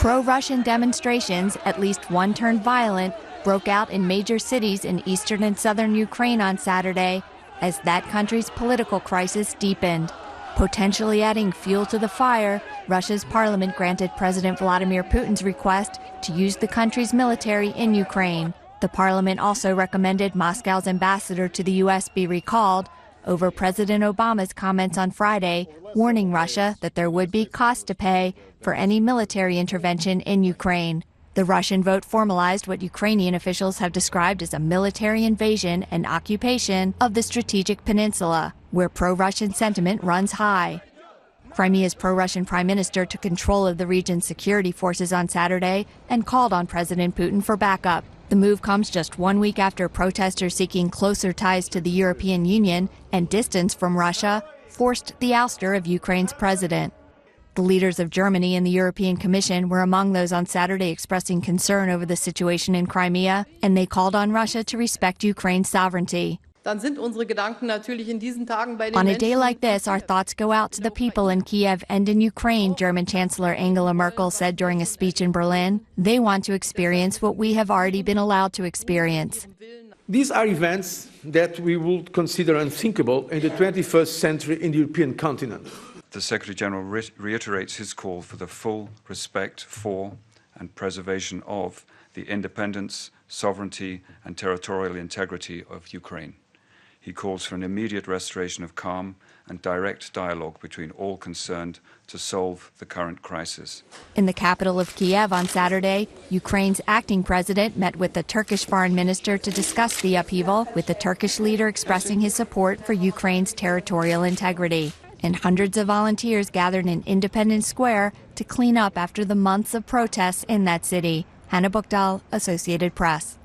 Pro-Russian demonstrations, at least one turned violent, broke out in major cities in eastern and southern Ukraine on Saturday as that country's political crisis deepened. Potentially adding fuel to the fire, Russia's parliament granted President Vladimir Putin's request to use the country's military in Ukraine. The parliament also recommended Moscow's ambassador to the U.S. be recalled over President Obama's comments on Friday, warning Russia that there would be cost to pay for any military intervention in Ukraine. The Russian vote formalized what Ukrainian officials have described as a military invasion and occupation of the strategic peninsula, where pro-Russian sentiment runs high. Crimea's pro-Russian prime minister took control of the region's security forces on Saturday and called on President Putin for backup. The move comes just 1 week after protesters seeking closer ties to the European Union and distance from Russia forced the ouster of Ukraine's president. The leaders of Germany and the European Commission were among those on Saturday expressing concern over the situation in Crimea, and they called on Russia to respect Ukraine's sovereignty. On a day like this, our thoughts go out to the people in Kiev and in Ukraine, German Chancellor Angela Merkel said during a speech in Berlin. They want to experience what we have already been allowed to experience. These are events that we would consider unthinkable in the 21st century in the European continent. The Secretary-General reiterates his call for the full respect for and preservation of the independence, sovereignty and territorial integrity of Ukraine. He calls for an immediate restoration of calm and direct dialogue between all concerned to solve the current crisis. In the capital of Kiev on Saturday, Ukraine's acting president met with the Turkish foreign minister to discuss the upheaval, with the Turkish leader expressing his support for Ukraine's territorial integrity. And hundreds of volunteers gathered in Independence Square to clean up after the months of protests in that city. Hannah Buchdahl, Associated Press.